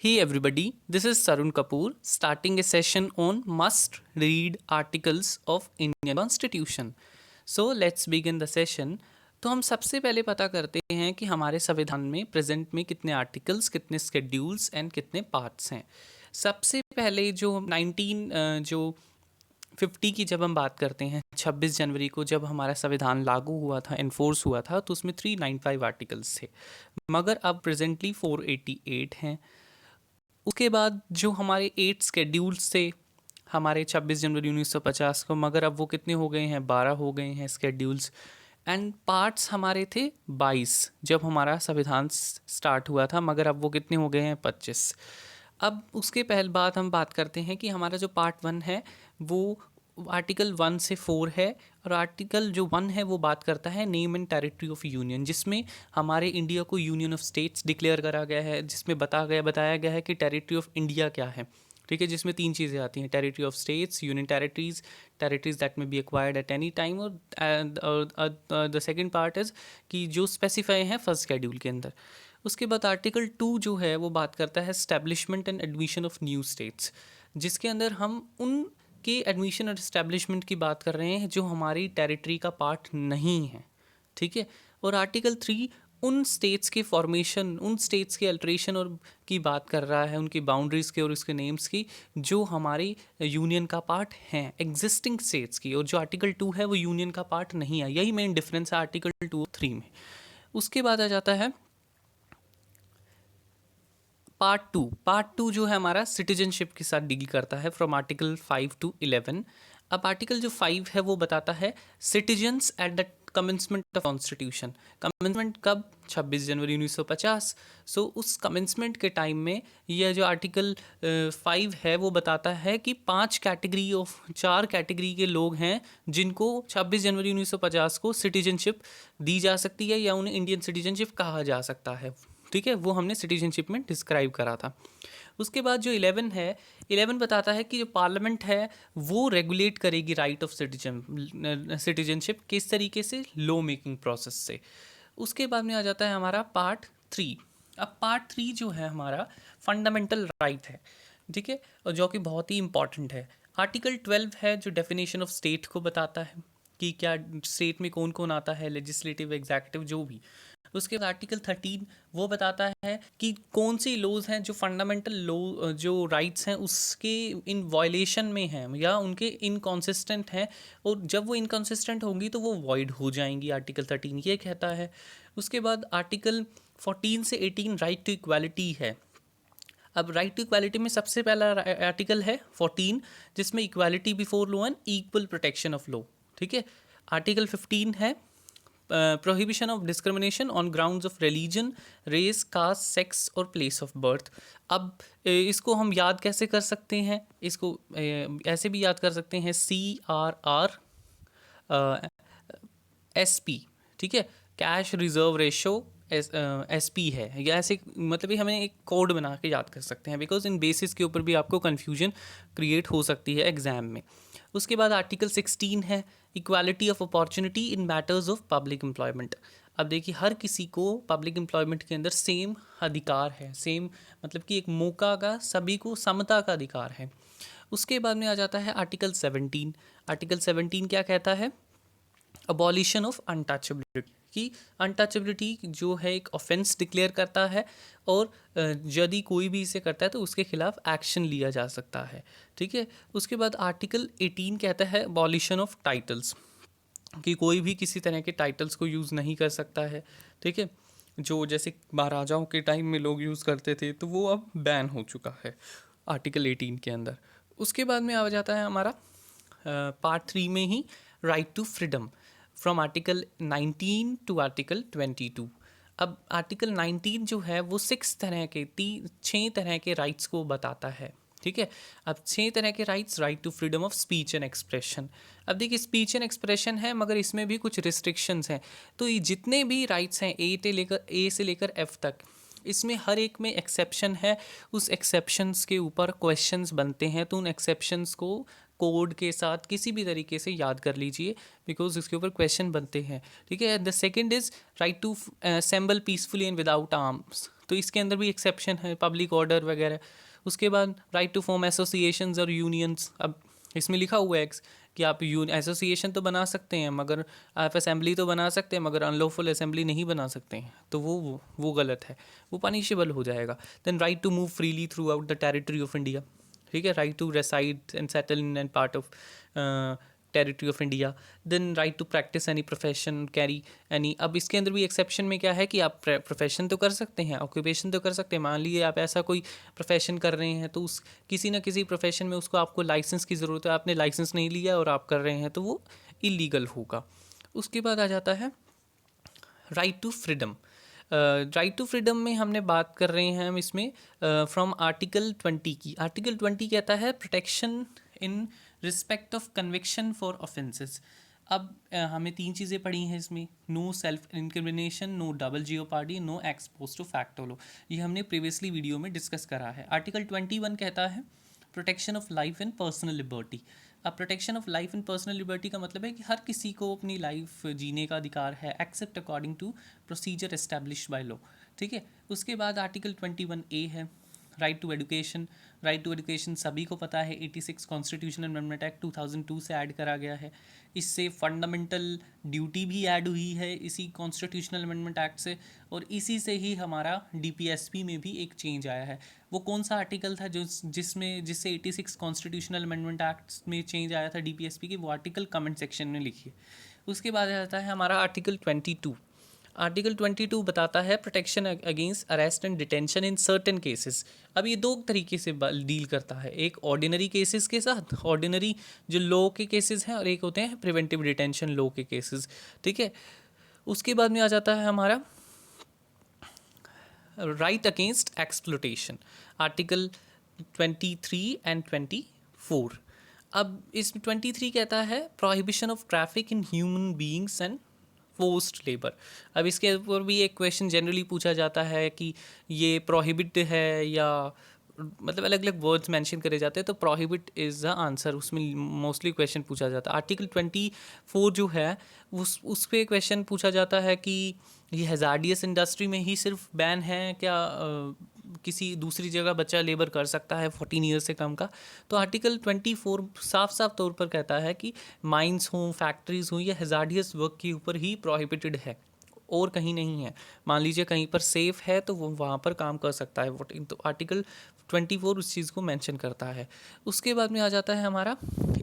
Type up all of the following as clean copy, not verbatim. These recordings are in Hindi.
Hey everybody, this is Sarun Kapoor starting a session on must read articles of Indian Constitution. So let's begin the session. तो हम सबसे पहले पता करते हैं कि हमारे संविधान में प्रेजेंट में कितने आर्टिकल्स, कितने स्केड्यूल्स एंड कितने पार्ट्स हैं। सबसे पहले जो 50 की जब हम बात करते हैं, 26 जनवरी को जब हमारा संविधान लागू हुआ था, इन्फोर्स हुआ था, तो उसमें 395 आर्टिकल्स थे, मगर अब प्रेजेंटली 488 हैं। उसके बाद जो हमारे 8 स्केड्यूल्स थे हमारे 26 जनवरी 1950 को, मगर अब वो कितने हो गए हैं, 12 हो गए हैं स्केड्यूल्स। एंड पार्ट्स हमारे थे 22 जब हमारा संविधान स्टार्ट हुआ था, मगर अब वो कितने हो गए हैं, 25। अब उसके पहले बाद हम बात करते हैं कि हमारा जो पार्ट 1 है वो आर्टिकल 1 से 4 है, और आर्टिकल जो 1 है वो बात करता है name and territory of union, जिसमें हमारे इंडिया को यूनियन ऑफ स्टेट्स डिक्लेयर करा गया है, जिसमें बताया गया है कि टेरिटरी ऑफ इंडिया क्या है। ठीक है, जिसमें 3 चीज़ें आती हैं, territory of states, union territories, territories that में be acquired at any time, और द सेकेंड पार्ट इज़ कि जो स्पेसिफाई हैं फर्स्ट शेड्यूल के अंदर। उसके बाद आर्टिकल 2 जो है वो बात करता है establishment and admission of new states, जिसके अंदर हम उन के एडमिशन और इस्टेब्लिशमेंट की बात कर रहे हैं जो हमारी टेरिटरी का पार्ट नहीं है। ठीक है, और आर्टिकल 3 उन स्टेट्स के फॉर्मेशन, उन स्टेट्स के अल्ट्रेशन और की बात कर रहा है, उनकी बाउंड्रीज़ के और उसके नेम्स की, जो हमारी यूनियन का पार्ट हैं, एग्जिस्टिंग स्टेट्स की। और जो आर्टिकल 2 है वो यूनियन का पार्ट नहीं है। यही मेन डिफरेंस है आर्टिकल 2 और 3 में। उसके बाद आ जाता है पार्ट टू जो है हमारा सिटीजनशिप के साथ डील करता है, फ्रॉम आर्टिकल 5 to 11। अब आर्टिकल जो 5 है वो बताता है citizens at the commencement of constitution. Commencement कब, 26 जनवरी 1950। सो उस कमेंसमेंट के टाइम में यह जो आर्टिकल 5 है वो बताता है कि 4 कैटेगरी के लोग हैं जिनको 26 जनवरी 1950 को सिटीजनशिप दी जा सकती है, या उन्हें इंडियन सिटीजनशिप कहा जा सकता है। ठीक है, वो हमने सिटीजनशिप में डिस्क्राइब करा था। उसके बाद जो 11 है, 11 बताता है कि जो पार्लियामेंट है वो रेगुलेट करेगी राइट ऑफ सिटीजनशिप किस तरीके से, लॉ मेकिंग प्रोसेस से। उसके बाद में आ जाता है हमारा पार्ट 3। अब पार्ट 3 जो है हमारा फंडामेंटल राइट है। ठीक है, और जो कि बहुत ही इंपॉर्टेंट है। आर्टिकल 12 है जो डेफिनेशन ऑफ स्टेट को बताता है कि क्या स्टेट में कौन कौन आता है, लेजिस्लेटिव, एग्जीक्यूटिव, जो भी। उसके बाद आर्टिकल 13 वो बताता है कि कौन सी लॉज हैं जो फंडामेंटल लॉ, जो राइट्स हैं उसके इन वायलेशन में हैं या उनके इनकॉन्सिस्टेंट हैं, और जब वो इनकॉन्सिस्टेंट होंगी तो वो वॉइड हो जाएंगी। आर्टिकल 13 ये कहता है। उसके बाद आर्टिकल 14 से 18 राइट टू इक्वालिटी है। अब राइट टू इक्वालिटी में सबसे पहला आर्टिकल है 14, जिसमें equality before law and equal protection of law. ठीक है, आर्टिकल 15 है prohibition of discrimination on grounds of religion, race, caste, sex और प्लेस ऑफ बर्थ। अब इसको हम याद कैसे कर सकते हैं, इसको ऐसे भी याद कर सकते हैं, CRR SP। ठीक है, कैश रिजर्व रेशो SP है, या ऐसे मतलब कि हमें एक कोड बना के याद कर सकते हैं, बिकॉज इन बेसिस के ऊपर भी आपको कन्फ्यूजन क्रिएट हो सकती है एग्जाम में। उसके बाद आर्टिकल 16 है equality of opportunity in matters of public employment. अब देखिए, हर किसी को पब्लिक एम्प्लॉयमेंट के अंदर सेम अधिकार है, सेम मतलब कि एक मौका का, सभी को समता का अधिकार है। उसके बाद में आ जाता है आर्टिकल 17। आर्टिकल 17 क्या कहता है, अबॉलिशन ऑफ अनटचेबिलिटी, कि अनटचेबिलिटी जो है एक ऑफेंस डिक्लेयर करता है, और यदि कोई भी इसे करता है तो उसके खिलाफ एक्शन लिया जा सकता है। ठीक है, उसके बाद आर्टिकल 18 कहता है अबॉलिशन ऑफ टाइटल्स, कि कोई भी किसी तरह के टाइटल्स को यूज़ नहीं कर सकता है। ठीक है, जो जैसे महाराजाओं के टाइम में लोग यूज़ करते थे तो वो अब बैन हो चुका है आर्टिकल 18 के अंदर। उसके बाद में आ जाता है हमारा पार्ट 3 में ही right to freedom, from article 19 to article 22। अब आर्टिकल 19 जो है वो 6 तरह के राइट्स को बताता है। ठीक है, अब 6 तरह के rights, right to freedom of speech and expression. अब देखिए, स्पीच एंड एक्सप्रेशन है, मगर इसमें भी कुछ रिस्ट्रिक्शंस हैं। तो ये जितने भी राइट्स हैं ए से लेकर F तक, इसमें हर एक में एक्सेप्शन है। उस एक्सेप्शंस के ऊपर क्वेश्चंस बनते हैं, तो उन एक्सेप्शंस को कोड के साथ किसी भी तरीके से याद कर लीजिए, बिकॉज इसके ऊपर क्वेश्चन बनते हैं। ठीक है, the second is right to assemble peacefully and without arms. तो इसके अंदर भी एक्सेप्शन है, पब्लिक ऑर्डर वगैरह। उसके बाद राइट टू फॉर्म एसोसिएशंस और यूनियंस। अब इसमें लिखा हुआ है कि आप एसोसिएशन तो बना सकते हैं, मगर आप असेंबली तो बना सकते हैं, मगर अनलॉफुल असेंबली नहीं बना सकते हैं, तो वो गलत है, वो पनिशेबल हो जाएगा। Then right to move freely throughout the territory of India, ठीक है, right to reside and settle in and part of territory of India. Then right to practice any profession, carry any. अब इसके अंदर भी एक्सेप्शन में क्या है कि आप प्रोफेशन तो कर सकते हैं, ऑक्यूपेशन तो कर सकते हैं। मान लीजिए आप ऐसा कोई प्रोफेशन कर रहे हैं, तो उस किसी ना किसी प्रोफेशन में उसको आपको लाइसेंस की ज़रूरत है, आपने लाइसेंस नहीं लिया और आप कर रहे हैं, तो वो इलीगल होगा। उसके बाद आ जाता है right to freedom. Right to freedom में हमने बात कर रहे हैं हम इसमें फ्रॉम आर्टिकल 20 की। आर्टिकल 20 कहता है protection in respect of conviction for offences. अब हमें 3 चीज़ें पढ़ी हैं इसमें, no self incrimination, no double jeopardy, no ex post to facto law. ये हमने प्रीवियसली वीडियो में डिस्कस करा है। आर्टिकल 21 कहता है protection of life and personal liberty. अब protection of life and personal liberty का मतलब है कि हर किसी को अपनी लाइफ जीने का अधिकार है, except according to procedure establish by law, ठीक है। उसके बाद आर्टिकल 21A है right to education. Right to education सभी को पता है, 86 कॉन्स्टिट्यूशनल अमेंडमेंट एक्ट 2002 से ऐड करा गया है। इससे फंडामेंटल ड्यूटी भी ऐड हुई है इसी कॉन्स्टिट्यूशनल अमेंडमेंट एक्ट से, और इसी से ही हमारा DPSP में भी एक चेंज आया है। वो कौन सा आर्टिकल था जिससे 86 कॉन्स्टिट्यूशनल अमेंडमेंट एक्ट में चेंज आया था DPSP की, वो आर्टिकल कमेंट सेक्शन में लिखिए। उसके बाद आता है हमारा आर्टिकल 22। आर्टिकल 22 बताता है protection against arrest and detention in certain cases. अब ये 2 तरीके से डील करता है, एक ऑर्डिनरी केसेस के साथ, ऑर्डिनरी जो लॉ के केसेस हैं, और एक होते हैं प्रिवेंटिव डिटेंशन लॉ के केसेस, ठीक है। उसके बाद में आ जाता है हमारा right against exploitation, article 23 and 24। अब इस 23 कहता है prohibition of traffic in human beings and forced labour. अब इसके ऊपर भी एक क्वेश्चन जनरली पूछा जाता है कि ये प्रोहिबिट है या मतलब अलग अलग वर्ड्स मेंशन करे जाते हैं, तो प्रोहिबिट इज़ द आंसर, उसमें मोस्टली क्वेश्चन पूछा जाता है। आर्टिकल 24 जो है उस पर क्वेश्चन पूछा जाता है कि ये हैज़ार्डियस इंडस्ट्री में ही सिर्फ बैन है क्या, किसी दूसरी जगह बच्चा लेबर कर सकता है 14 ईयर्स से कम का। तो आर्टिकल 24 साफ साफ तौर पर कहता है कि माइंस हों, फैक्ट्रीज़ हों, या हैज़ार्डियस वर्क के ऊपर ही प्रोहिबिटेड है और कहीं नहीं है। मान लीजिए कहीं पर सेफ़ है तो वो वहाँ पर काम कर सकता है, तो आर्टिकल 24 उस चीज़ को मेंशन करता है। उसके बाद में आ जाता है हमारा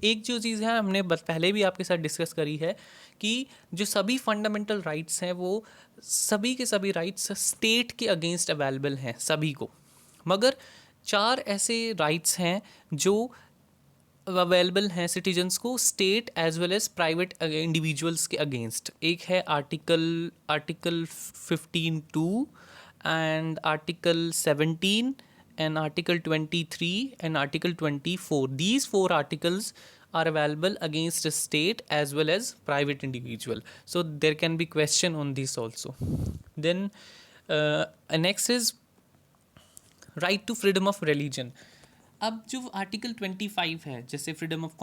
एक जो चीज़ है, हमने पहले भी आपके साथ डिस्कस करी है कि जो सभी फंडामेंटल राइट्स हैं वो सभी के सभी राइट्स स्टेट के अगेंस्ट अवेलेबल हैं सभी को, मगर 4 ऐसे राइट्स हैं जो अवेलेबल हैं सिटीजन्स को state as well as private individuals के अगेंस्ट। एक है article 15(2) and article 17 and article 23 and article 24. These 4 articles are available against a state as well as private individual, so there can be question on this also. Then next is right to freedom of religion. अब जो आर्टिकल 25 है, जैसे freedom of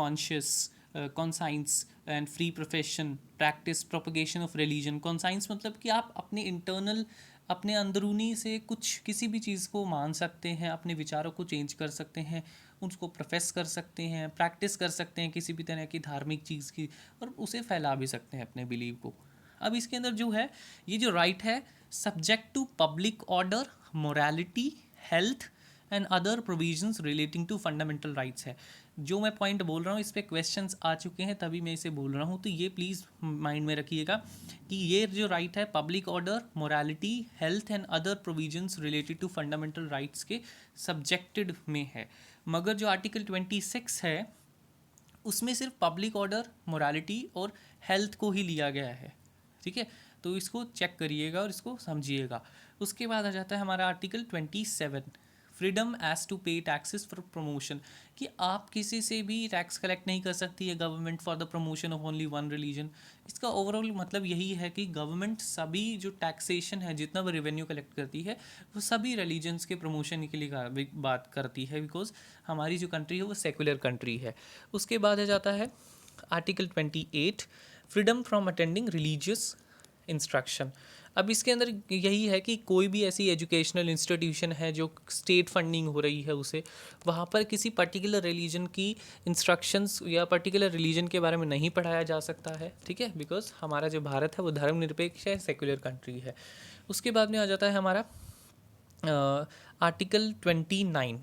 conscience and free profession, practice, propagation of religion. Conscience मतलब कि आप अपने इंटरनल, अपने अंदरूनी से कुछ किसी भी चीज़ को मान सकते हैं, अपने विचारों को चेंज कर सकते हैं, उसको प्रोफेस कर सकते हैं, प्रैक्टिस कर सकते हैं किसी भी तरह की धार्मिक चीज़ की, और उसे फैला भी सकते हैं अपने बिलीव को। अब इसके अंदर जो है ये जो राइट है, subject to public order, morality, health and other provisions relating to fundamental rights है। जो मैं पॉइंट बोल रहा हूँ इस पे क्वेश्चंस आ चुके हैं तभी मैं इसे बोल रहा हूँ, तो ये प्लीज़ माइंड में रखिएगा कि ये जो राइट है public order, morality, health and other provisions related to fundamental rights के सब्जेक्टेड में है। मगर जो आर्टिकल 26 है उसमें सिर्फ पब्लिक ऑर्डर, मोरालिटी और हेल्थ को ही लिया गया है, ठीक है। तो इसको चेक करिएगा और इसको समझिएगा। उसके बाद आ जाता है हमारा आर्टिकल 27, फ्रीडम एज टू पे टैक्सेस फॉर प्रमोशन, कि आप किसी से भी टैक्स कलेक्ट नहीं कर सकती है government for the promotion of only one religion. इसका ओवरऑल मतलब यही है कि गवर्नमेंट सभी जो टैक्सेशन है, जितना भी रेवेन्यू कलेक्ट करती है, वो सभी रिलीजन्स के प्रमोशन के लिए बात करती है, बिकॉज हमारी जो कंट्री है वो सेकुलर कंट्री है। उसके बाद आ जाता है article 28, freedom from attending religious instruction. अब इसके अंदर यही है कि कोई भी ऐसी एजुकेशनल इंस्टीट्यूशन है जो स्टेट फंडिंग हो रही है उसे, वहाँ पर किसी पर्टिकुलर रिलीजन की इंस्ट्रक्शंस या पर्टिकुलर रिलीजन के बारे में नहीं पढ़ाया जा सकता है, ठीक है, बिकॉज हमारा जो भारत है वो धर्मनिरपेक्ष है, सेक्युलर कंट्री है। उसके बाद में आ जाता है हमारा article 29,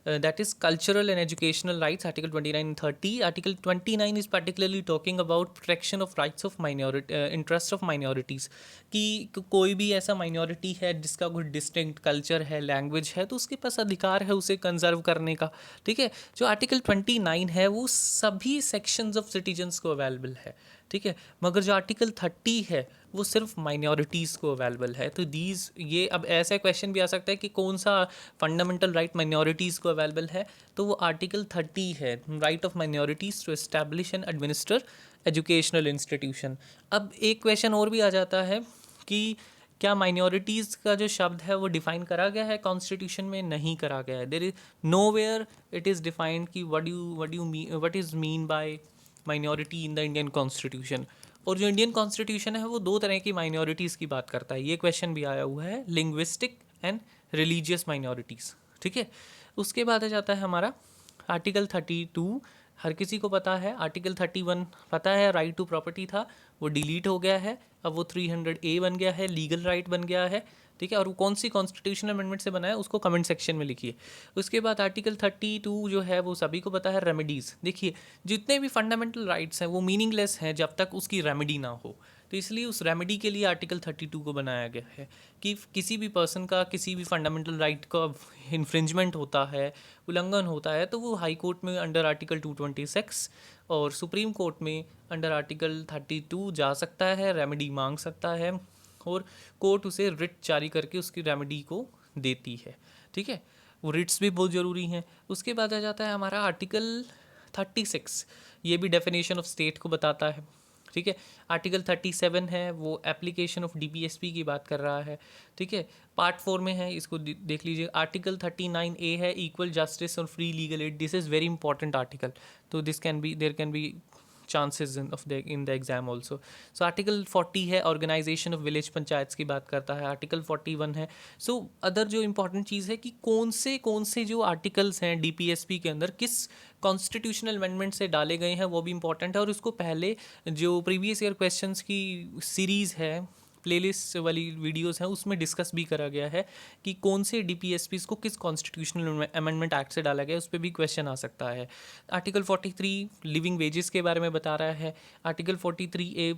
that is cultural and educational rights, article 29 and 30. Article 29 is particularly talking about protection of rights of minority, interest of minorities, कि कोई भी ऐसा माइनॉरिटी है जिसका कोई डिस्टिंक्ट कल्चर है, लैंग्वेज है, तो उसके पास अधिकार है उसे कंजर्व करने का, ठीक है। जो आर्टिकल 29 है वो सभी सेक्शंस ऑफ सिटीजन्स को अवेलेबल है, ठीक है, मगर जो आर्टिकल 30 है वो सिर्फ माइनॉरिटीज़ को अवेलेबल है। तो दीज ये अब ऐसा क्वेश्चन भी आ सकता है कि कौन सा फंडामेंटल राइट माइनॉरिटीज़ को अवेलेबल है, तो वो आर्टिकल 30 है, right of minorities to establish and administer educational institution. अब एक क्वेश्चन और भी आ जाता है कि क्या माइनॉरिटीज़ का जो शब्द है वो डिफाइन करा गया है कॉन्स्टिट्यूशन में? नहीं करा गया है। There is nowhere it is defined कि what is mean by minority in the Indian constitution. और जो इंडियन कॉन्स्टिट्यूशन है वो दो तरह की माइनॉरिटीज़ की बात करता है, ये क्वेश्चन भी आया हुआ है, लिंग्विस्टिक एंड रिलीजियस माइनॉरिटीज़, ठीक है। उसके बाद आ जाता है हमारा आर्टिकल 32, हर किसी को पता है। आर्टिकल 31 पता है, राइट टू प्रॉपर्टी था, वो डिलीट हो गया है, अब वो 300A बन गया है, लीगल राइट बन गया है, ठीक है। और वो कौन सी कॉन्स्टिट्यूशनल अमेंडमेंट से बना है उसको कमेंट सेक्शन में लिखिए। उसके बाद आर्टिकल 32 जो है वो सभी को पता है, रेमेडीज़। देखिए जितने भी फंडामेंटल राइट्स हैं वो मीनिंगलेस हैं जब तक उसकी रेमेडी ना हो, तो इसलिए उस रेमेडी के लिए आर्टिकल 32 को बनाया गया है कि किसी भी पर्सन का किसी भी फंडामेंटल राइट का इन्फ्रिंजमेंट होता है, उल्लंघन होता है, तो वो हाई कोर्ट में अंडर आर्टिकल 226 और सुप्रीम कोर्ट में अंडर आर्टिकल 32 जा सकता है, रेमेडी मांग सकता है, और कोर्ट उसे रिट जारी करके उसकी रेमेडी को देती है, ठीक है। वो रिट्स भी बहुत ज़रूरी हैं। उसके बाद आ जाता है हमारा आर्टिकल 36, ये भी डेफिनेशन ऑफ स्टेट को बताता है, ठीक है। आर्टिकल 37 है वो एप्लीकेशन ऑफ DPSP की बात कर रहा है, ठीक है। पार्ट 4 में है, इसको देख लीजिए। आर्टिकल 39A है इक्वल जस्टिस और free legal aid, this is very important article, तो this can be there can be chances in the exam also. So article 40 है ऑर्गेनाइजेशन ऑफ विलेज पंचायत्स की बात करता है। आर्टिकल 41 है। सो अदर जो इंपॉर्टेंट चीज़ है कि कौन से जो आर्टिकल्स हैं DPSP के अंदर किस कॉन्स्टिट्यूशनल अमेंडमेंट से डाले गए हैं वो भी इंपॉर्टेंट है। और उसको पहले जो प्रीवियस ईयर क्वेश्चंस की सीरीज़ है, प्लेलिस्ट वाली वीडियोस हैं, उसमें डिस्कस भी करा गया है कि कौन से DPSPs को किस कॉन्स्टिट्यूशनल अमेंडमेंट एक्ट से डाला गया है, उस पर भी क्वेश्चन आ सकता है। आर्टिकल 43 लिविंग वेजेस के बारे में बता रहा है। Article 43A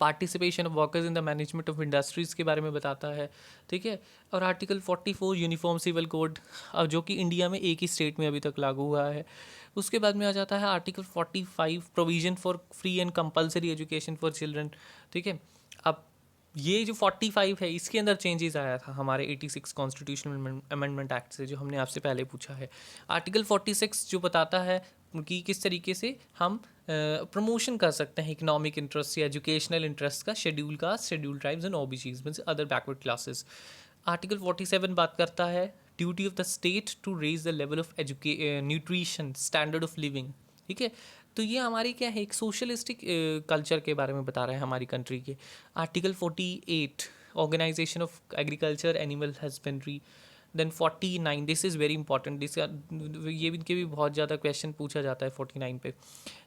participation of workers in the management of industries के बारे में बताता है, ठीक है। और आर्टिकल 44 यूनिफॉर्म सिविल कोड, जो कि इंडिया में एक ही स्टेट में अभी तक लागू हुआ है। उसके बाद में आ जाता है article 45 provision for free and compulsory education for children, ठीक है। अब ये जो 45 है इसके अंदर चेंजेस आया था हमारे 86 कॉन्स्टिट्यूशनल अमेंडमेंट एक्ट से, जो हमने आपसे पहले पूछा है। आर्टिकल 46 जो बताता है कि किस तरीके से हम प्रमोशन कर सकते हैं इकोनॉमिक इंटरेस्ट या एजुकेशनल इंटरेस्ट का schedule caste, schedule tribes and OBCs means other backward classes. Article 47 बात करता है duty of the state to raise the level of nutrition standard of living, ठीक है। तो ये हमारी क्या है, एक सोशलिस्टिक कल्चर के बारे में बता रहा है हमारी कंट्री के। Article 48 organisation of agriculture animal husbandry. Then 49, this is very important, ये इनके भी बहुत ज़्यादा क्वेश्चन पूछा जाता है 49 पे।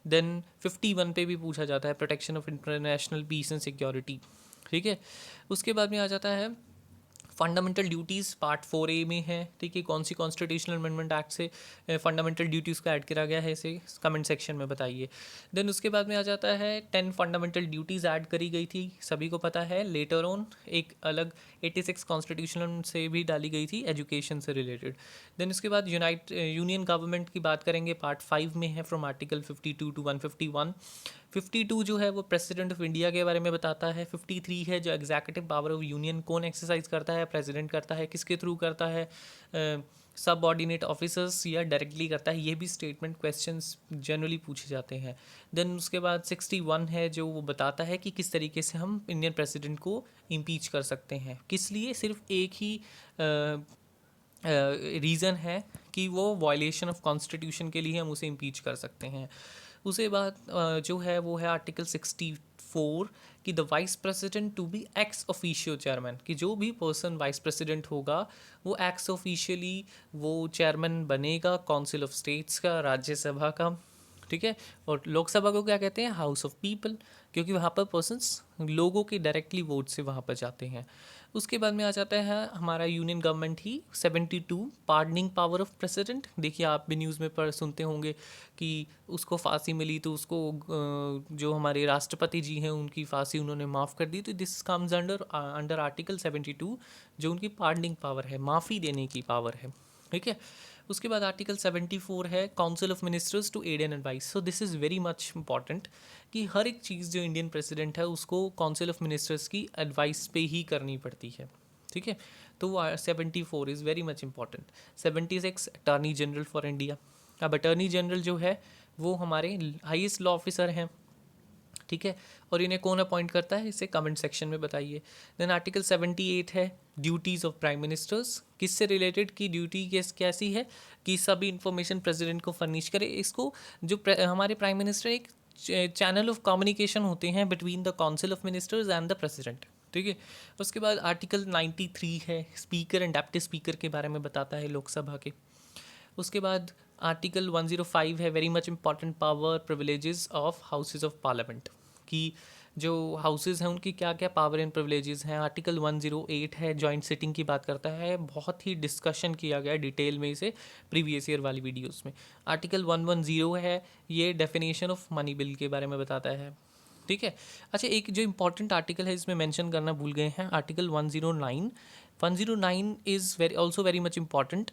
देन 51 पे भी पूछा जाता है, protection of international peace and security, ठीक है। उसके बाद में आ जाता है फंडामेंटल ड्यूटीज़, पार्ट 4A में है, ठीक है। कौन सी कॉन्स्टिट्यूशनल अमेंडमेंट एक्ट से फंडामेंटल ड्यूटीज़ को ऐड करा गया है, इसे कमेंट सेक्शन में बताइए। देन उसके बाद में आ जाता है 10 फंडामेंटल ड्यूटीज़ ऐड करी गई थी, सभी को पता है। लेटर ऑन एक अलग 86 कॉन्स्टिट्यूशनल से भी डाली गई थी एजुकेशन से रिलेटेड। देन उसके बाद यूनियन गवर्नमेंट की बात करेंगे, पार्ट 5 में है, फ्रॉम आर्टिकल 52 टू 151। 52 जो है वो प्रेसिडेंट ऑफ इंडिया के बारे में बताता है। 53 है जो एग्जीक्यूटिव पावर ऑफ यूनियन कौन एक्सरसाइज करता है, प्रेसिडेंट करता है, किसके थ्रू करता है, सब ऑर्डिनेट ऑफिसर्स या डायरेक्टली करता है, ये भी स्टेटमेंट क्वेश्चंस जनरली पूछे जाते हैं। देन उसके बाद 61 है जो वो बताता है कि किस तरीके से हम इंडियन प्रेसिडेंट को इम्पीच कर सकते हैं, किस लिए, सिर्फ एक ही रीज़न है कि वो वायलेशन ऑफ कॉन्स्टिट्यूशन के लिए हम उसे इम्पीच कर सकते हैं। उसके बाद जो है वो है आर्टिकल 4 कि the vice president to be ex officio chairman, कि जो भी पर्सन वाइस प्रेसिडेंट होगा वो एक्स ऑफिशियली वो चेयरमैन बनेगा काउंसिल ऑफ स्टेट्स का, राज्यसभा का, ठीक है। और लोकसभा को क्या कहते हैं, हाउस ऑफ पीपल, क्योंकि वहाँ पर पर्सन्स लोगों के डायरेक्टली वोट से वहाँ पर जाते हैं। उसके बाद में आ जाता है हमारा union government he 72 pardoning power of president. देखिए आप भी न्यूज़ में पर सुनते होंगे कि उसको फांसी मिली तो उसको जो हमारे राष्ट्रपति जी हैं उनकी फांसी उन्होंने माफ़ कर दी, तो दिस कम्स अंडर आर्टिकल 72 जो उनकी पार्डनिंग पावर है, माफ़ी देने की पावर है, ठीक है। उसके बाद आर्टिकल 74 है council of ministers to aid and advise. So this is very much important कि हर एक चीज़ जो इंडियन प्रेसिडेंट है उसको काउंसिल ऑफ मिनिस्टर्स की एडवाइस पे ही करनी पड़ती है, ठीक है। तो 74 is very much important. 76 attorney general for India. अब अटॉर्नी जनरल जो है वो हमारे हाईएस्ट लॉ ऑफिसर हैं, ठीक है। और इन्हें कौन अपॉइंट करता है, इसे कमेंट सेक्शन में बताइए। देन आर्टिकल 78 है ड्यूटीज़ ऑफ प्राइम मिनिस्टर्स, किससे रिलेटेड की ड्यूटी कैसी है कि सभी इंफॉर्मेशन प्रेसिडेंट को फर्निश करे। इसको जो हमारे प्राइम मिनिस्टर एक चैनल ऑफ कम्युनिकेशन होते हैं between the council of ministers and the president, ठीक है। उसके बाद आर्टिकल 93 है स्पीकर एंड डेप्टी स्पीकर के बारे में बताता है लोकसभा के। उसके बाद आर्टिकल 105 है very much important power privileges of houses of parliament, कि जो हाउसेज हैं उनकी क्या क्या पावर एंड प्रिविलेजेस हैं। आर्टिकल 108 है जॉइंट सिटिंग की बात करता है, बहुत ही डिस्कशन किया गया डिटेल में इसे प्रीवियस ईयर वाली वीडियोस में। आर्टिकल 110 है ये डेफिनेशन ऑफ मनी बिल के बारे में बताता है, ठीक है। अच्छा एक जो इंपॉर्टेंट आर्टिकल है इसमें मेंशन करना भूल गए हैं, article 109 is very also very much important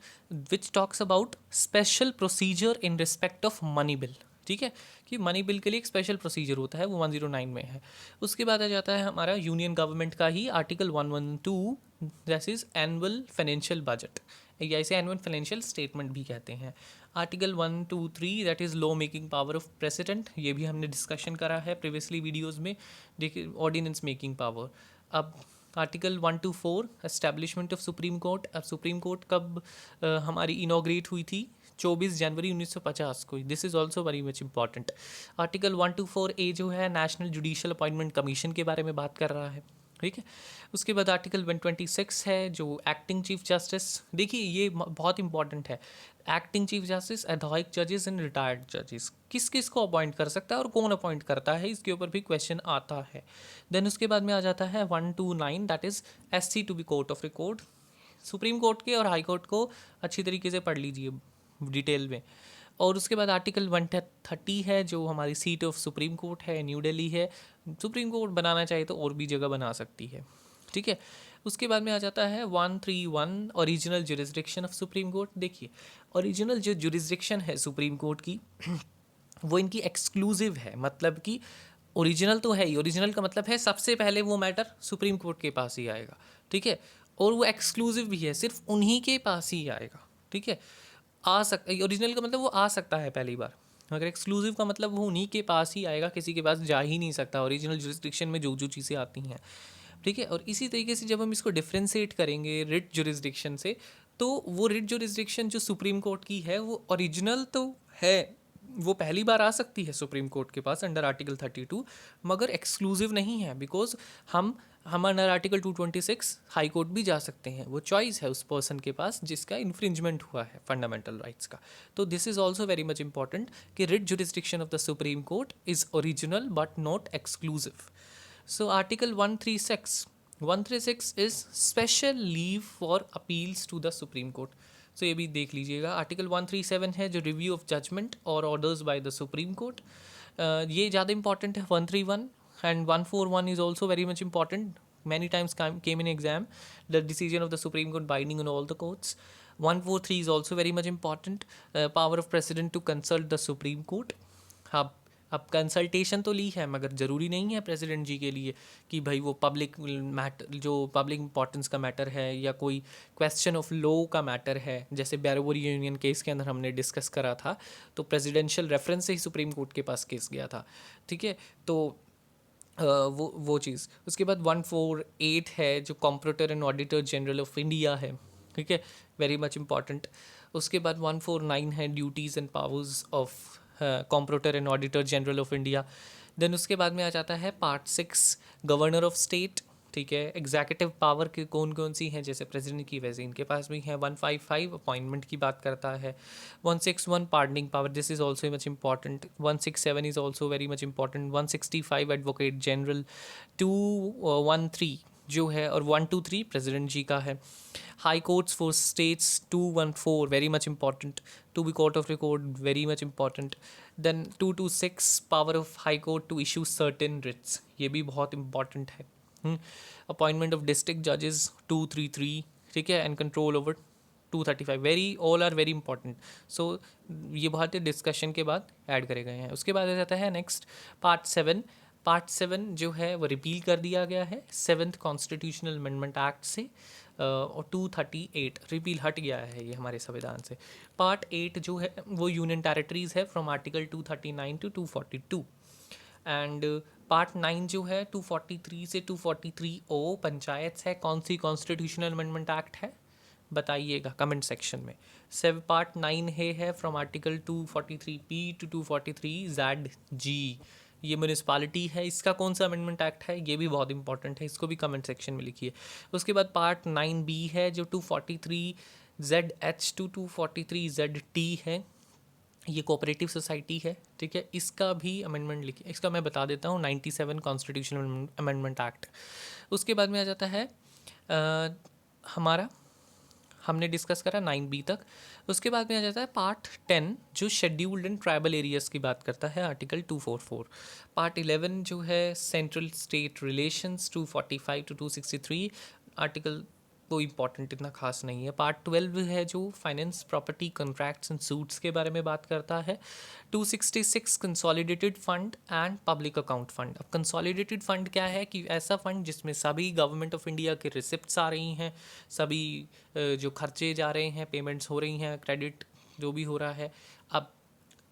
which talks about special procedure in respect of money bill, ठीक है, कि मनी बिल के लिए एक स्पेशल प्रोसीजर होता है वो 109 में है। उसके बाद आ जाता है हमारा यूनियन गवर्नमेंट का ही article 112 that is annual financial budget, या इसे एनुअल फाइनेंशियल स्टेटमेंट भी कहते हैं। Article 123 that is law making power of president, ये भी हमने डिस्कशन करा है प्रीवियसली वीडियोज़ में। देखिए ऑर्डिनेंस मेकिंग पावर। अब article 124 establishment of supreme court. अब सुप्रीम कोर्ट कब हमारी इनॉग्रेट हुई थी, 24 जनवरी 1950 को। This is also very much important. Article 124 ए जो है नेशनल जुडिशियल अपॉइंटमेंट कमीशन के बारे में बात कर रहा है, ठीक है। उसके बाद आर्टिकल 126 है जो एक्टिंग चीफ जस्टिस। देखिए ये बहुत इंपॉर्टेंट है, एक्टिंग चीफ जस्टिस, एडहॉक जजेस एंड रिटायर्ड जजेस, किस किस को अपॉइंट कर सकता है और कौन अपॉइंट करता है, इसके ऊपर भी क्वेश्चन आता है। देन उसके बाद में आ जाता है 129 that is SC to be court of record. Supreme court के और हाई कोर्ट को अच्छी तरीके से पढ़ लीजिए डिटेल में। और उसके बाद आर्टिकल 130 है जो हमारी सीट ऑफ सुप्रीम कोर्ट है, न्यू दिल्ली है। सुप्रीम कोर्ट बनाना चाहे तो और भी जगह बना सकती है, ठीक है। उसके बाद में आ जाता है 131 original jurisdiction of supreme court. देखिए ओरिजिनल जो जुरिस्डिक्शन है सुप्रीम कोर्ट की वो इनकी एक्सक्लूसिव है, मतलब कि ओरिजिनल तो है ही, ओरिजिनल का मतलब है सबसे पहले वो मैटर सुप्रीम कोर्ट के पास ही आएगा, ठीक है। और वो एक्सक्लूसिव भी है, सिर्फ उन्हीं के पास ही आएगा, ठीक है। आ सकता ओरिजिनल का मतलब वो आ सकता है पहली बार, मगर एक्सक्लूसिव का मतलब वो उन्हीं के पास ही आएगा, किसी के पास जा ही नहीं सकता ओरिजिनल जुरिस्डिक्शन में जो जो चीज़ें आती हैं, ठीक है। और इसी तरीके से जब हम इसको डिफ्रेंशिएट करेंगे रिट जुरिस्डिक्शन से, तो वो रिट जुरिस्डिक्शन जो सुप्रीम कोर्ट की है वो ओरिजिनल तो है, वो पहली बार आ सकती है सुप्रीम कोर्ट के पास अंडर आर्टिकल 32, मगर एक्सक्लूसिव नहीं है, बिकॉज हम अंडर आर्टिकल 226 हाई कोर्ट भी जा सकते हैं, वो चॉइस है उस पर्सन के पास जिसका इन्फ्रिंजमेंट हुआ है फंडामेंटल राइट्स का। तो this is also very much important कि writ jurisdiction of the supreme court is original but not exclusive. So Article 136 is special leave for appeals to the Supreme Court. So ये भी देख लीजिएगा। आर्टिकल 137 है जो रिव्यू ऑफ जजमेंट और orders by the supreme court, ये ज़्यादा इंपॉर्टेंट है। 131 and 141 is also very much important, many times came in exam, the decision of the Supreme Court binding on all the courts. 143 is also very much important, power of president to consult the Supreme Court. अब कंसल्टेशन तो ली है मगर ज़रूरी नहीं है प्रेसिडेंट जी के लिए कि भाई वो पब्लिक मैटर, जो पब्लिक इंपॉर्टेंस का मैटर है या कोई क्वेश्चन ऑफ लॉ का मैटर है, जैसे बैरोबरी यूनियन केस के अंदर हमने डिस्कस करा था, तो प्रेसिडेंशियल रेफरेंस से ही सुप्रीम कोर्ट के पास केस गया था, ठीक है। तो वो चीज़। उसके बाद 148 है जो computer and auditor general of India है, ठीक है, वेरी मच इंपॉर्टेंट। उसके बाद 149 है duties and powers of comptroller and auditor general of India. Then उसके बाद में आ जाता है पार्ट 6 गवर्नर ऑफ स्टेट, ठीक है। एग्जीक्यूटिव पावर के कौन कौन सी हैं, जैसे प्रेसिडेंट की वैसे इनके पास भी है। 155 अपॉइंटमेंट की बात करता है। 161 pardoning power, this is also much important. 167 is also very much important. 165 advocate general. 213 जो है, और 123 प्रेसिडेंट जी का है। High courts for states 214 very much important. To be court of record very much important. Then 226 power of high court to issue certain writs, ये भी बहुत इंपॉर्टेंट है। अपॉइंटमेंट ऑफ डिस्ट्रिक्ट जजेस 233, ठीक है। And control over 235, very all are very important. So ये बहुत ही डिस्कशन के बाद ऐड करे गए हैं। उसके बाद आ जाता है नेक्स्ट पार्ट 7। पार्ट 7 जो है वो रिपील कर दिया गया है 7th कॉन्स्टिट्यूशनल अमेंडमेंट एक्ट से, और 238 रिपील हट गया है ये हमारे संविधान से। पार्ट 8 जो है वो यूनियन टेरिटरीज है from article 239 to 242। And part 9 जो है 243 से 243 ओ पंचायत है। कौन सी कॉन्स्टिट्यूशनल अमेंडमेंट एक्ट है बताइएगा कमेंट सेक्शन में। सेव पार्ट 9 है from article 243 P to 243 Z G, ये म्यूनिसपालिटी है। इसका कौन सा अमेंडमेंट एक्ट है, ये भी बहुत इंपॉर्टेंट है, इसको भी कमेंट सेक्शन में लिखिए। उसके बाद पार्ट 9 बी है जो 243 Z H two 243 Z T है, ये कोऑपरेटिव सोसाइटी है, ठीक है। इसका भी अमेंडमेंट लिखिए, इसका मैं बता देता हूँ 97 कॉन्स्टिट्यूशनल अमेंडमेंट एक्ट। उसके बाद में आ जाता है हमारा, हमने डिस्कस करा 9 बी तक। उसके बाद में आ जाता है पार्ट 10 जो शेड्यूल्ड एंड ट्राइबल एरियाज़ की बात करता है, आर्टिकल 244। पार्ट 11 जो है central state relations 245 to 263, article वो इम्पॉर्टेंट इतना खास नहीं है। पार्ट 12 है जो finance property contracts and suits के बारे में बात करता है। 266 consolidated fund and public account fund. अब कंसोलिडेटेड फंड क्या है कि ऐसा फंड जिसमें सभी गवर्नमेंट ऑफ इंडिया के रिसिप्ट्स आ रही हैं, सभी जो खर्चे जा रहे हैं, पेमेंट्स हो रही हैं, क्रेडिट जो भी हो रहा है, अब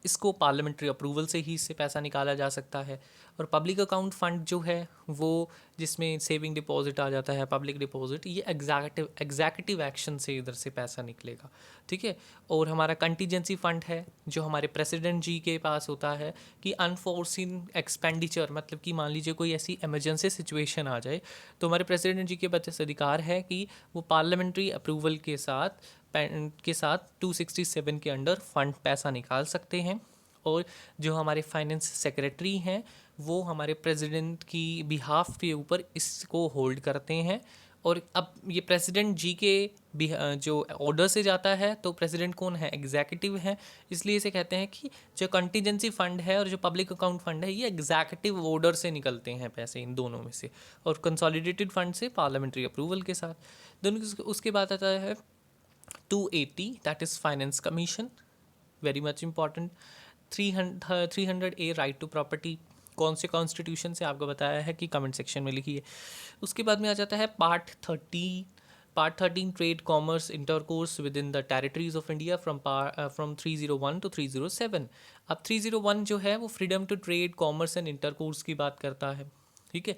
इसको पार्लियामेंट्री अप्रूवल से ही इससे पैसा निकाला जा सकता है। और पब्लिक अकाउंट फ़ंड जो है वो जिसमें सेविंग डिपॉजिट आ जाता है, पब्लिक डिपॉजिट, ये एग्जैक्टिव एक्शन से इधर से पैसा निकलेगा, ठीक है। और हमारा कंटीजेंसी फ़ंड है जो हमारे प्रेसिडेंट जी के पास होता है कि अनफोर्सिन एक्सपेंडिचर, मतलब कि मान लीजिए कोई ऐसी इमरजेंसी सिचुएशन आ जाए तो हमारे प्रेसिडेंट जी के पास अधिकार है कि वो पार्लियामेंट्री अप्रूवल के साथ 267 के अंडर फंड पैसा निकाल सकते हैं। और जो हमारे फाइनेंस सेक्रेटरी हैं वो हमारे प्रेसिडेंट की बिहाफ के ऊपर इसको होल्ड करते हैं। और अब ये प्रेसिडेंट जी के जो ऑर्डर से जाता है, तो प्रेसिडेंट कौन है, एग्जीक्यूटिव है, इसलिए इसे कहते हैं कि जो कंटीजेंसी फंड है और जो पब्लिक अकाउंट फंड है ये एग्जीक्यूटिव ऑर्डर से निकलते हैं पैसे, इन दोनों में से। और कंसोलिडेटेड फंड से पार्लियामेंट्री अप्रूवल के साथ दोनों। उसके बाद आता है 280 that is finance commission, very much important. 300 A right to property, कौन से कॉन्स्टिट्यूशन से आपको बताया है कि कमेंट सेक्शन में लिखिए। उसके बाद में आ जाता है part 13 trade commerce intercourse with in the territories of India from 301 to 307। अब 301 जो है वो freedom to trade commerce and intercourse की बात करता है, ठीक है।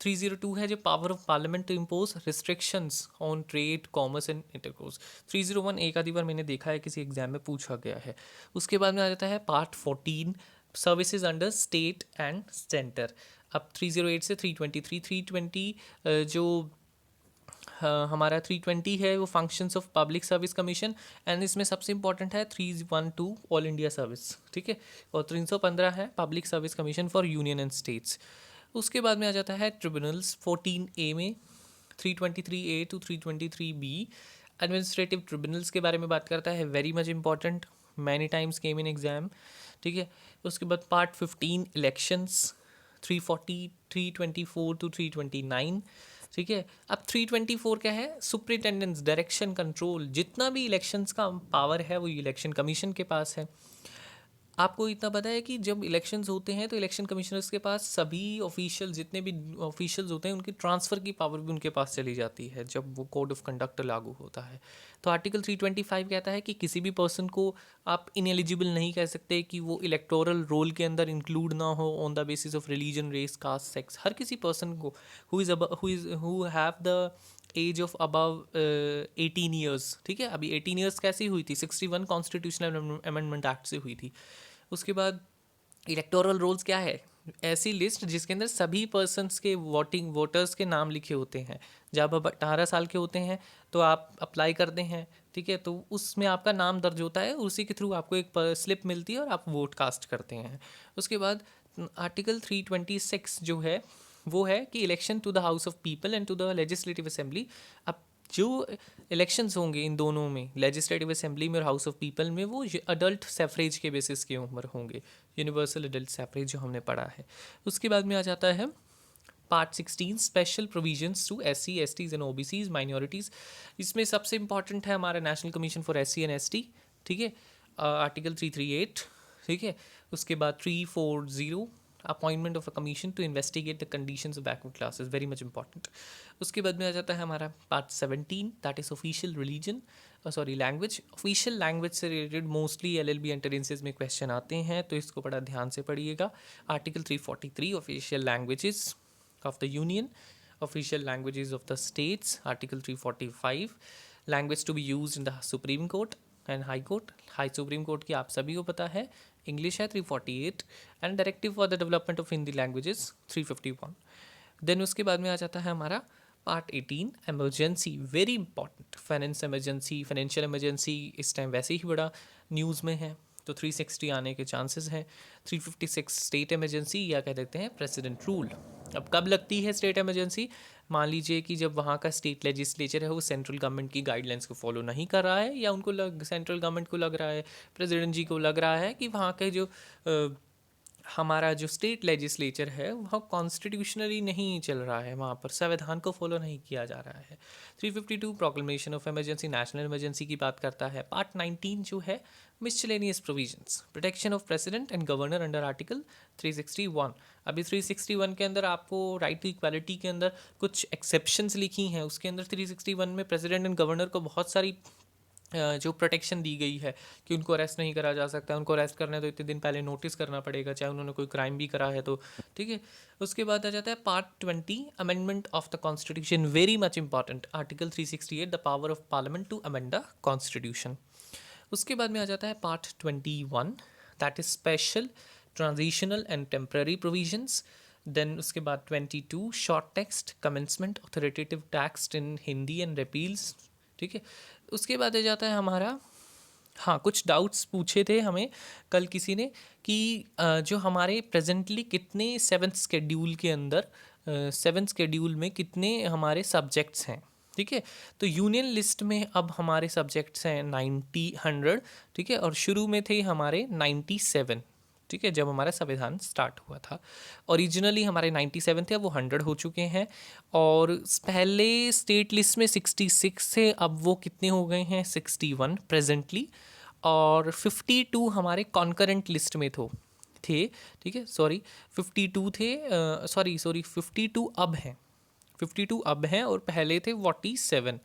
302 है जो power of parliament to impose restrictions on trade commerce and intercourse. 301 एक आधी बार मैंने देखा है किसी एग्जाम में पूछा गया है। उसके बाद में आ जाता है part 14 services under state and centre. अब 308 से 323, 320 जो हमारा 320 है वो functions of public service commission, and इसमें सबसे इंपॉर्टेंट है 312 ऑल इंडिया सर्विस, ठीक है। और 315 है public service commission for union and states. उसके बाद में आ जाता है ट्रिब्यूनल्स 14A में 323A to 323B administrative tribunals के बारे में बात करता है, very much important, many times came in exam, ठीक है। उसके बाद पार्ट 15 इलेक्शंस 340 324 टू 329, ठीक है। अब 324 क्या है, सुपरिटेंडेंस डायरेक्शन कंट्रोल, जितना भी इलेक्शंस का पावर है वो इलेक्शन कमीशन के पास है। आपको इतना पता है कि जब इलेक्शंस होते हैं तो इलेक्शन कमिश्नर्स के पास सभी ऑफिशियल, जितने भी ऑफिशियल्स होते हैं उनकी ट्रांसफ़र की पावर भी उनके पास चली जाती है जब वो कोड ऑफ कंडक्ट लागू होता है। तो आर्टिकल 325 कहता है कि किसी भी पर्सन को आप इनएलिजिबल नहीं कह सकते कि वो इलेक्टोरल रोल के अंदर इंक्लूड ना हो on the basis of religion, race, caste, sex. हर किसी पर्सन को who have the age of above 18 years, ठीक है। अभी 18 ईयर्स कैसी हुई थी, 61 कॉन्स्टिट्यूशनल अमेंडमेंट एक्ट से हुई थी। उसके बाद इलेक्टोरल रोल्स क्या है, ऐसी लिस्ट जिसके अंदर सभी पर्सन्स के वोटर्स के नाम लिखे होते हैं। जब आप 18 साल के होते हैं तो आप अप्लाई करते हैं, ठीक है, तो उसमें आपका नाम दर्ज होता है, उसी के थ्रू आपको एक स्लिप मिलती है और आप वोट कास्ट करते हैं। उसके बाद आर्टिकल 326 जो है वो है कि election to the house of people and to the legislative assembly. अब जो इलेक्शंस होंगे इन दोनों में, लेजिस्लेटिव असेंबली में और हाउस ऑफ पीपल में, वो अडल्ट सफरेज के बेसिस के ऊपर होंगे, यूनिवर्सल अडल्ट सफरेज जो हमने पढ़ा है। उसके बाद में आ जाता है part 16 special provisions to SC STs and OBCs minorities. इसमें सबसे इंपॉर्टेंट है हमारा national commission for SC and ST, ठीक है, आर्टिकल 338, ठीक है। उसके बाद 340 appointment of a commission to investigate the conditions of backward classes, very much important. उसके बाद में आ जाता है हमारा part 17, that is official religion, language. Official language से रिलेटेड मोस्टली LLB एंट्रेंसेज में क्वेश्चन आते हैं, तो इसको बड़ा ध्यान से पढ़िएगा। Article 343 official languages of the union, official languages of the states, article 345 language to be used in the supreme court and high court, high supreme court की आप सभी को पता है इंग्लिश है 348, and directive for the development of Hindi languages 351। Then उसके बाद में आ जाता है हमारा part 18 emergency, very important. Financial emergency इस टाइम वैसे ही बड़ा न्यूज़ में है, तो 360 आने के चांसेस हैं। 356 स्टेट इमरजेंसी या कह देते हैं प्रेसिडेंट रूल। अब कब लगती है स्टेट इमरजेंसी? मान लीजिए कि जब वहाँ का स्टेट लेजिस्लेचर है वो सेंट्रल गवर्नमेंट की गाइडलाइंस को फॉलो नहीं कर रहा है, या उनको सेंट्रल गवर्नमेंट को लग रहा है, प्रेसिडेंट जी को लग रहा है कि वहाँ के जो हमारा जो स्टेट लेजिस्लेचर है वह कॉन्स्टिट्यूशनली नहीं चल रहा है, वहाँ पर संविधान को फॉलो नहीं किया जा रहा है। 352 proclamation of emergency, national emergency की बात करता है। पार्ट 19 जो है miscellaneous provisions, protection of president and governor under article 361। अभी 361 के अंदर आपको राइट टू इक्वालिटी के अंदर कुछ एक्सेप्शंस लिखी हैं, उसके अंदर 361 में प्रेसिडेंट एंड गवर्नर को बहुत सारी जो प्रोटेक्शन दी गई है कि उनको अरेस्ट नहीं करा जा सकता, उनको अरेस्ट करने तो इतने दिन पहले नोटिस करना पड़ेगा, चाहे उन्होंने कोई क्राइम भी करा है तो, ठीक है। उसके बाद आ जाता है part 20 amendment of the constitution, very much important, article 368 the power of parliament to amend the constitution. उसके बाद में आ जाता है part 21, that is special transitional and temporary provisions. Then उसके बाद 22 short text commencement authoritative text in Hindi and repeals, ठीक है। उसके बाद आ जाता है हमारा, हाँ, कुछ डाउट्स पूछे थे हमें कल किसी ने कि जो हमारे प्रेजेंटली कितने 7th स्केड्यूल के अंदर 7th स्केड्यूल में कितने हमारे सब्जेक्ट्स हैं, ठीक है। तो यूनियन लिस्ट में अब हमारे सब्जेक्ट्स हैं 100, ठीक है, और शुरू में थे हमारे 97, ठीक है, जब हमारा संविधान स्टार्ट हुआ था। ओरिजिनली हमारे 97 थे, अब वो 100 हो चुके हैं। और पहले स्टेट लिस्ट में 66 थे, अब वो कितने हो गए हैं 61 प्रेजेंटली। और 52 हमारे कॉन्करेंट लिस्ट में थे, ठीक है, 52 थे, 52 अब हैं, 52 अब हैं और पहले थे 47,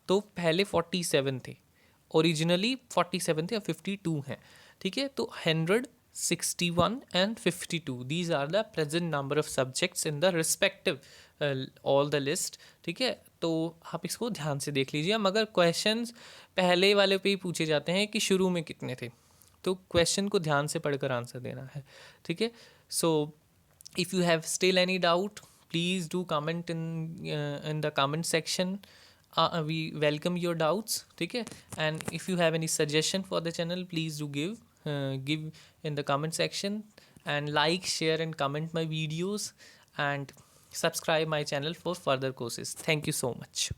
तो पहले 47 थे, ओरिजिनली 47 थे, अब 52 हैं, ठीक है। तो 100, 61 and 52, these are the present number of subjects in the respective all the list, ठीक है। तो आप इसको ध्यान से देख लीजिए, मगर क्वेश्चंस पहले वाले पे ही पूछे जाते हैं कि शुरू में कितने थे, तो क्वेश्चन को ध्यान से पढ़कर आंसर देना है, ठीक है। So if you have still any doubt, please do comment in the comment section. We welcome your doubts, ठीक है। and if you have any suggestion for the channel, please do give in the comment section, and like, share and comment my videos, and subscribe my channel for further courses. Thank you so much.